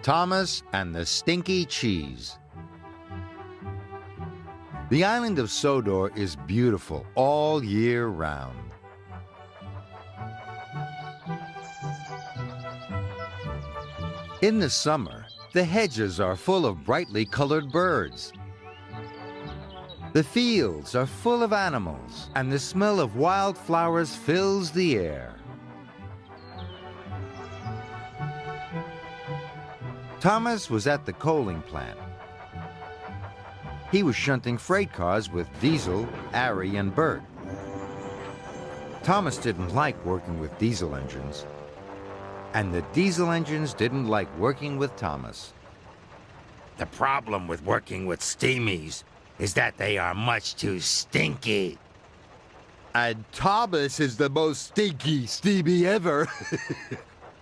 Thomas and the Stinky Cheese. The island of Sodor is beautiful all year round. In the summer, the hedges are full of brightly colored birds. The fields are full of animals, and the smell of wildflowers fills the air. Thomas was at the coaling plant. He was shunting freight cars with Diesel, Ari, and Bert. Thomas didn't like working with diesel engines, and the diesel engines didn't like working with Thomas. The problem with working with steamies is that they are much too stinky. And Thomas is the most stinky steamy ever.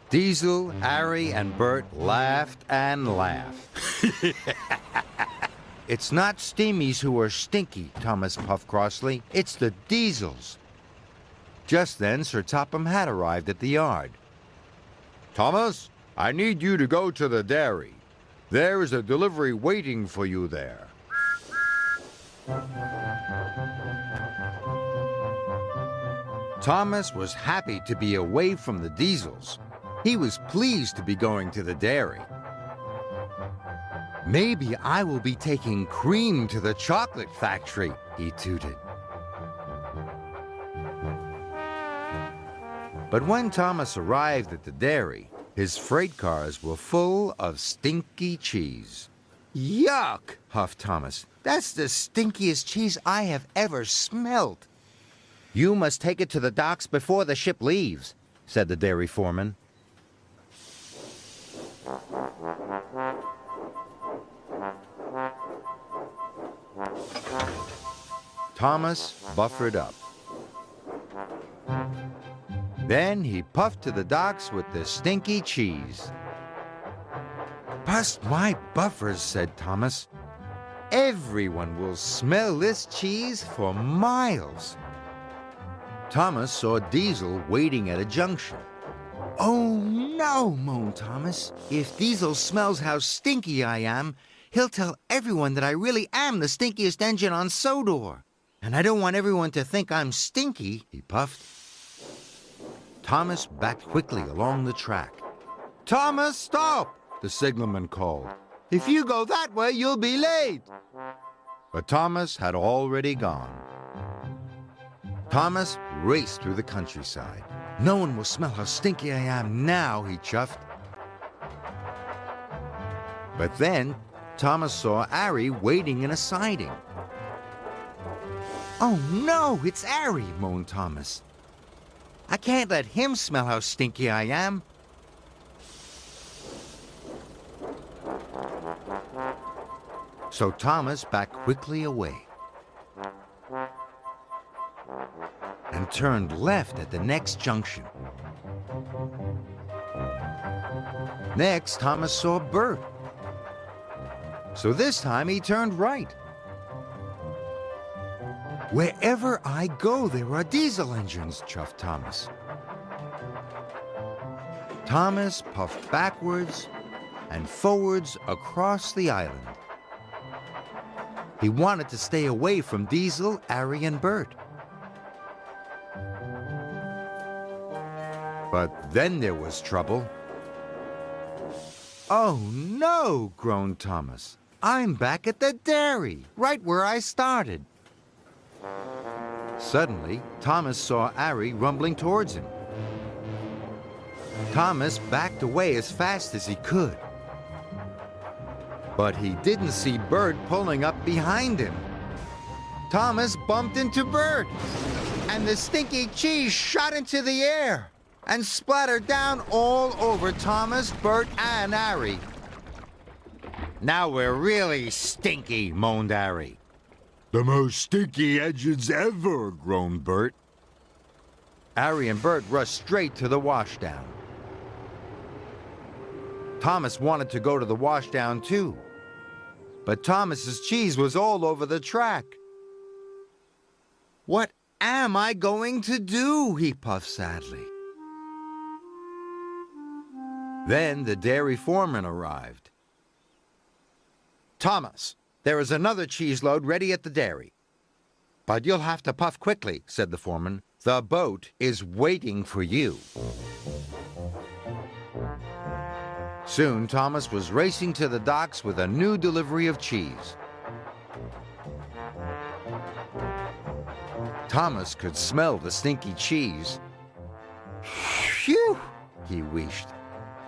Diesel, Ari, and Bert laughed and laughed. It's not steamies who are stinky, Thomas puffed crossly. It's the diesels. Just then, Sir Topham had arrived at the yard. Thomas, I need you to go to the dairy. There is a delivery waiting for you there. Thomas was happy to be away from the diesels. He was pleased to be going to the dairy. Maybe I will be taking cream to the chocolate factory, he tooted. But when Thomas arrived at the dairy, his freight cars were full of stinky cheese. Yuck, huffed Thomas. That's the stinkiest cheese I have ever smelt. You must take it to the docks before the ship leaves, said the dairy foreman. Thomas buffered up. Then he puffed to the docks with the stinky cheese. Bust my buffers, said Thomas. Everyone will smell this cheese for miles. Thomas saw Diesel waiting at a junction. Oh no, moaned Thomas. If Diesel smells how stinky I am, he'll tell everyone that I really am the stinkiest engine on Sodor. And I don't want everyone to think I'm stinky, he puffed. Thomas backed quickly along the track. Thomas, stop, the signalman called. If you go that way, you'll be late. But Thomas had already gone. Thomas raced through the countryside. No one will smell how stinky I am now, he chuffed. But then Thomas saw Ari waiting in a siding. Oh no, it's Ari, moaned Thomas. I can't let him smell how stinky I am. So Thomas backed quickly away and turned left at the next junction. Next, Thomas saw Bert. So this time he turned right. Wherever I go, there are diesel engines, chuffed Thomas. Thomas puffed backwards and forwards across the island. He wanted to stay away from Diesel, Ari, and Bert. But then there was trouble. Oh no, groaned Thomas. I'm back at the dairy, right where I started. Suddenly, Thomas saw Ari rumbling towards him. Thomas backed away as fast as he could. But he didn't see Bert pulling up behind him. Thomas bumped into Bert, and the stinky cheese shot into the air and splattered down all over Thomas, Bert, and Ari. Now we're really stinky, moaned Ari. The most stinky engines ever, groaned Bert. Ari and Bert rushed straight to the washdown. Thomas wanted to go to the washdown too, but Thomas's cheese was all over the track. What am I going to do? He puffed sadly. Then the dairy foreman arrived. "Thomas, there is another cheese load ready at the dairy." "But you'll have to puff quickly," said the foreman. "The boat is waiting for you." Soon, Thomas was racing to the docks with a new delivery of cheese. Thomas could smell the stinky cheese. "Phew," he wished.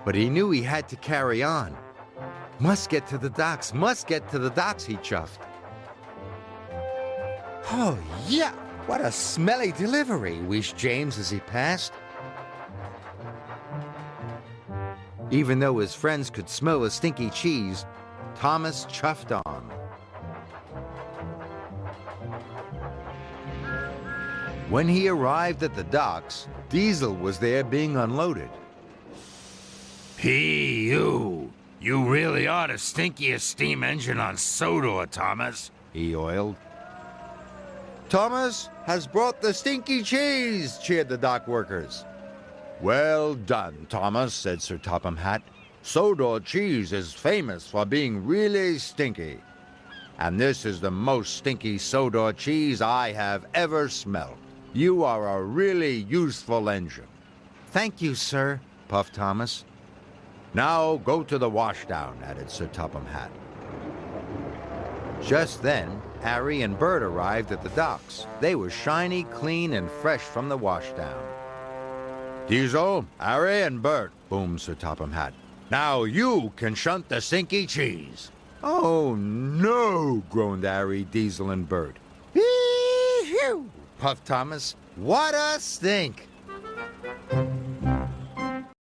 But he knew he had to carry on. "Must get to the docks, must get to the docks," he chuffed. "Oh, yeah, what a smelly delivery," wished James as he passed. Even though his friends could smell the stinky cheese, Thomas chuffed on. When he arrived at the docks, Diesel was there being unloaded. You really are the stinkiest steam engine on Sodor, Thomas," he oiled. "Thomas has brought the stinky cheese," cheered the dock workers. "Well done, Thomas," said Sir Topham Hatt. "Sodor cheese is famous for being really stinky. And this is the most stinky Sodor cheese I have ever smelled. You are a really useful engine." "Thank you, sir," puffed Thomas. "Now go to the washdown," added Sir Topham Hatt. Just then, Harry and Bert arrived at the docks. They were shiny, clean, and fresh from the washdown. "Diesel, Harry, and Bert," boomed Sir Topham Hatt. "Now you can shunt the stinky cheese." "Oh, no," groaned Harry, Diesel, and Bert. "Hee-hew," puffed Thomas. "What a stink!"